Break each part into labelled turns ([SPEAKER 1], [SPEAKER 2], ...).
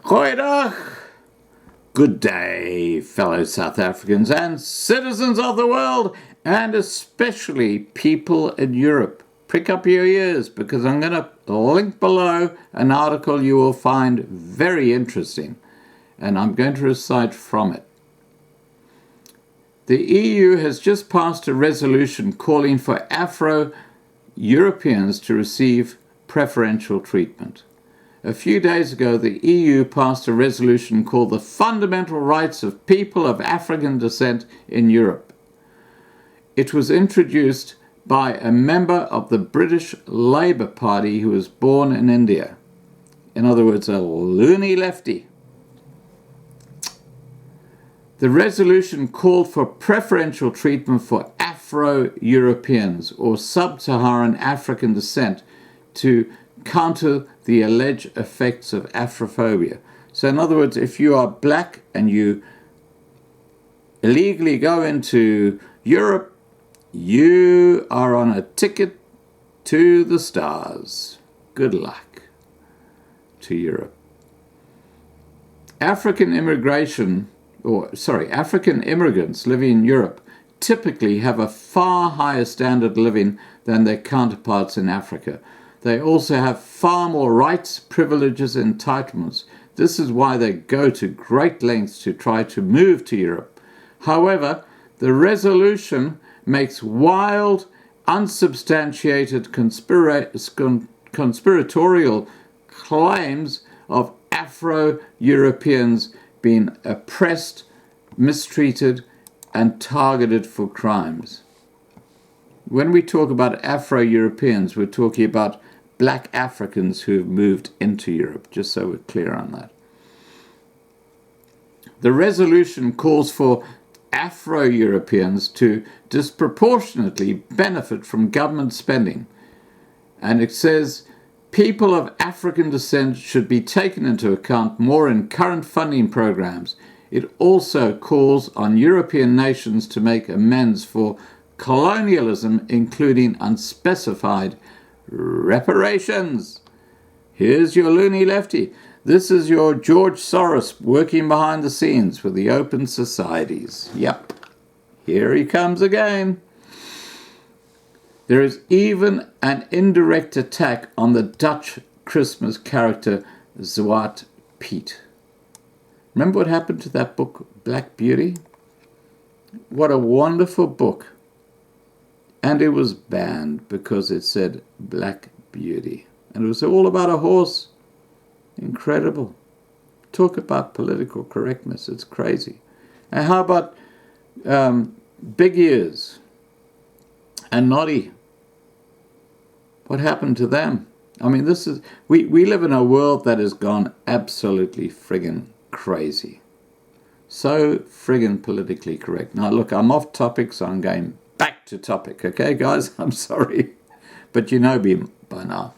[SPEAKER 1] Goeiedag! Good day, fellow South Africans and citizens of the world, and especially people in Europe. Prick up your ears, because I'm going to link below an article you will find very interesting, and I'm going to recite from it. The EU has just passed a resolution calling for Afro-Europeans to receive preferential treatment. A few days ago, the EU passed a resolution called the Fundamental Rights of People of African Descent in Europe. It was introduced by a member of the British Labour Party who was born in India. In other words, a loony lefty. The resolution called for preferential treatment for Afro-Europeans or Sub-Saharan African descent to counter the alleged effects of Afrophobia. So in other words, if you are black and you illegally go into Europe, you are on a ticket to the stars. Good luck to Europe. African immigrants living in Europe typically have a far higher standard of living than their counterparts in Africa. They also have far more rights, privileges, and entitlements. This is why they go to great lengths to try to move to Europe. However, the resolution makes wild, unsubstantiated conspiratorial claims of Afro-Europeans being oppressed, mistreated, and targeted for crimes. When we talk about Afro-Europeans, we're talking about black Africans who have moved into Europe, just so we're clear on that. The resolution calls for Afro-Europeans to disproportionately benefit from government spending. And it says people of African descent should be taken into account more in current funding programs. It also calls on European nations to make amends for colonialism, including unspecified reparations. Here's your loony lefty. This is your George Soros working behind the scenes with the open societies. Yep, here he comes again. There is even an indirect attack on the Dutch Christmas character Zwart Piet. Remember what happened to that book, Black Beauty? What a wonderful book. And it was banned because it said Black Beauty. And it was all about a horse. Incredible. Talk about political correctness. It's crazy. And how about Big Ears and Noddy? What happened to them? I mean, we live in a world that has gone absolutely friggin' crazy. So friggin' politically correct. Now, look, I'm off topic, so I'm going back to topic. Okay, guys? I'm sorry. But you know me by now.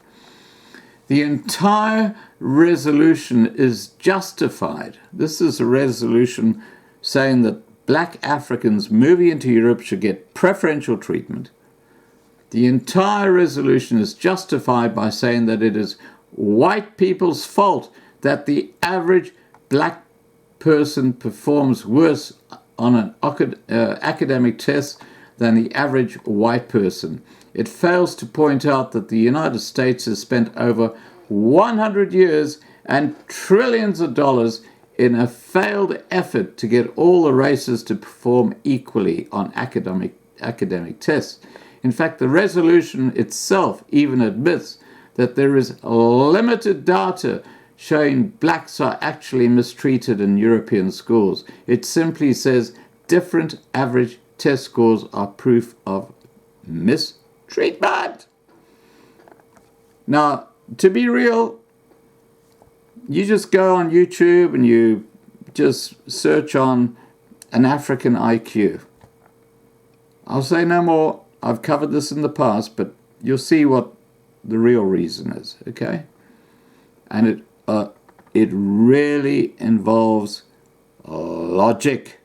[SPEAKER 1] The entire resolution is justified. This is a resolution saying that black Africans moving into Europe should get preferential treatment. The entire resolution is justified by saying that it is white people's fault that the average black person performs worse on an academic test than the average white person. It fails to point out that the United States has spent over 100 years and trillions of dollars in a failed effort to get all the races to perform equally on academic tests. In fact, the resolution itself even admits that there is limited data showing blacks are actually mistreated in European schools. It simply says different average test scores are proof of mistreatment. Now, to be real, you just go on YouTube and you just search on an African IQ. I'll say no more. I've covered this in the past, but you'll see what the real reason is, okay? And it really involves logic.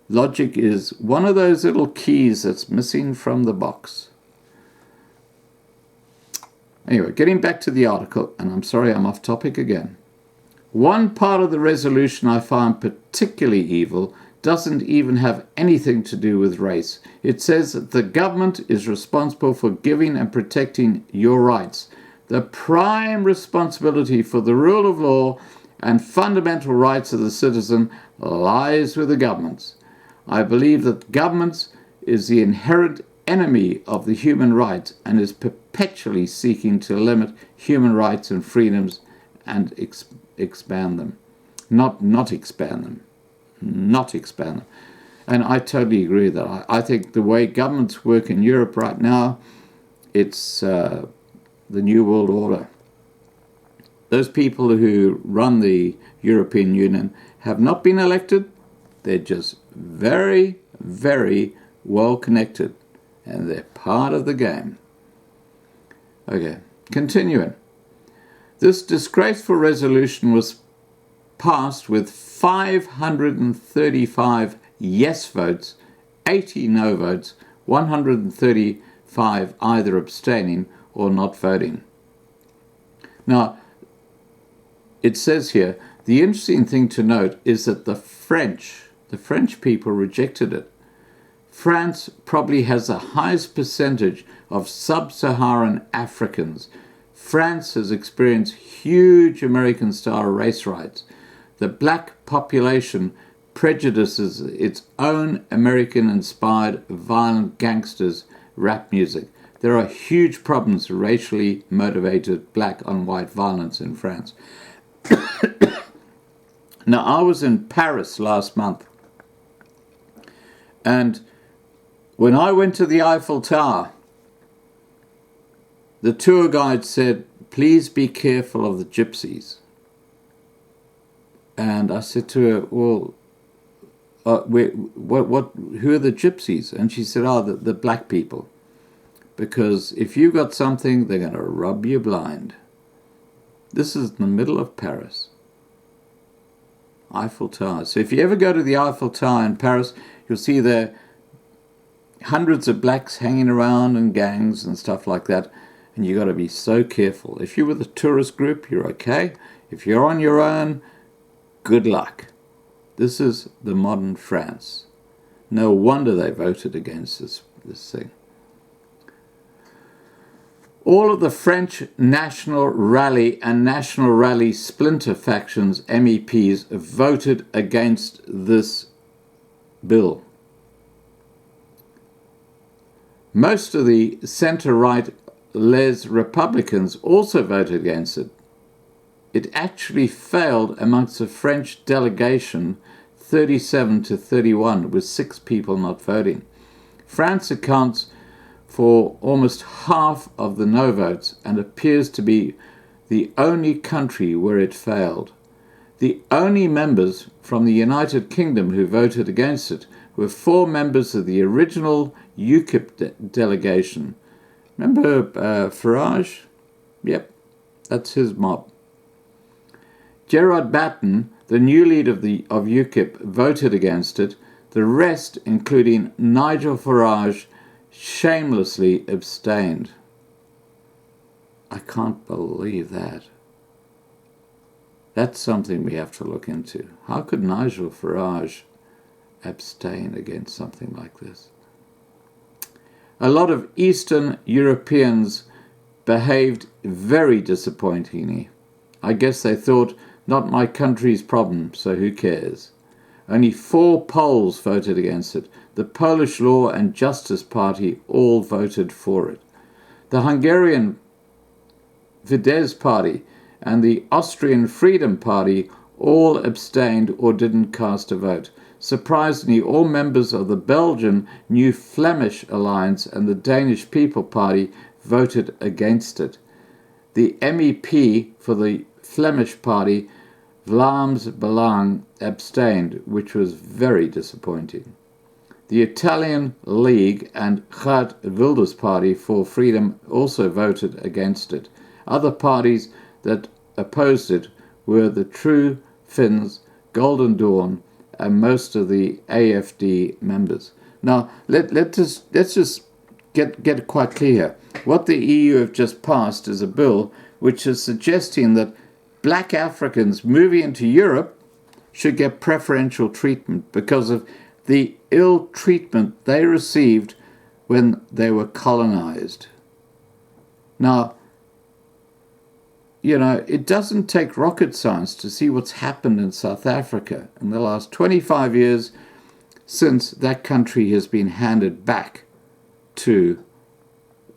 [SPEAKER 1] Logic is one of those little keys that's missing from the box. Anyway, getting back to the article, and I'm sorry I'm off topic again. One part of the resolution I find particularly evil doesn't even have anything to do with race. It says that the government is responsible for giving and protecting your rights. The prime responsibility for the rule of law and fundamental rights of the citizen lies with the governments. I believe that governments is the inherent enemy of the human rights and is perpetually seeking to limit human rights and freedoms and expand them. Not expand them. Not expand them. And I totally agree with that. I think the way governments work in Europe right now, it's the New World Order. Those people who run the European Union have not been elected. They're just very, very well connected. And they're part of the game. Okay, continuing. This disgraceful resolution was passed with 535 yes votes, 80 no votes, 135 either abstaining or not voting. Now, it says here, the interesting thing to note is that the French people rejected it. France probably has the highest percentage of sub-Saharan Africans. France has experienced huge American-style race riots. The black population prejudices its own American-inspired violent gangsters rap music. There are huge problems with racially motivated black-on-white violence in France. Now, I was in Paris last month, and when I went to the Eiffel Tower, the tour guide said, "Please be careful of the gypsies." And I said to her, "Well, who are the gypsies?" And she said, "Oh, the black people. Because if you got something, they're going to rub you blind." This is in the middle of Paris. Eiffel Tower. So if you ever go to the Eiffel Tower in Paris, you'll see there hundreds of blacks hanging around in gangs and stuff like that. And you got to be so careful. If you're with a tourist group, you're okay. If you're on your own, good luck. This is the modern France. No wonder they voted against this thing. All of the French National Rally and National Rally splinter factions MEPs voted against this bill. Most of the centre-right Les Republicans also voted against it. It actually failed amongst the French delegation 37-31, with 6 people not voting. France accounts for almost half of the no votes and appears to be the only country where it failed. The only members from the United Kingdom who voted against it were 4 members of the original UKIP delegation. Remember Farage? Yep, that's his mob. Gerard Batten, the new leader of UKIP, voted against it. The rest, including Nigel Farage, shamelessly abstained. I can't believe that. That's something we have to look into. How could Nigel Farage abstain against something like this? A lot of Eastern Europeans behaved very disappointingly. I guess they thought, not my country's problem, so who cares? Only 4 Poles voted against it. The Polish Law and Justice Party all voted for it. The Hungarian Fidesz Party and the Austrian Freedom Party all abstained or didn't cast a vote. Surprisingly, all members of the Belgian New Flemish Alliance and the Danish People Party voted against it. The MEP for the Flemish Party, Vlaams Belang, abstained, which was very disappointing. The Italian League and Geert Wilders Party for Freedom also voted against it. Other parties that opposed it were the True Finns, Golden Dawn, and most of the AFD members. Now, let's just get quite clear. What the EU have just passed is a bill which is suggesting that black Africans moving into Europe should get preferential treatment because of the ill treatment they received when they were colonized. Now, you know, it doesn't take rocket science to see what's happened in South Africa in the last 25 years since that country has been handed back to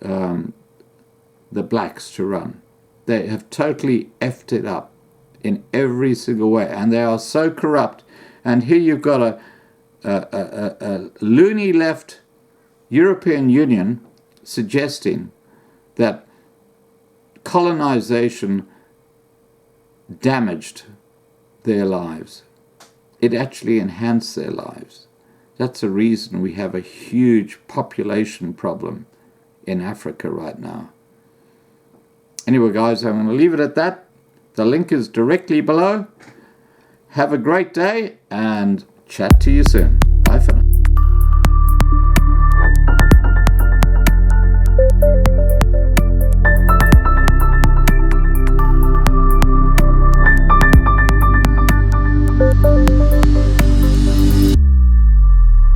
[SPEAKER 1] the blacks to run. They have totally effed it up in every single way, and they are so corrupt. And here you've got a loony left European Union suggesting that colonization damaged their lives. It actually enhanced their lives. That's the reason we have a huge population problem in Africa right now. Anyway, guys, I'm going to leave it at that. The link is directly below. Have a great day and chat to you soon.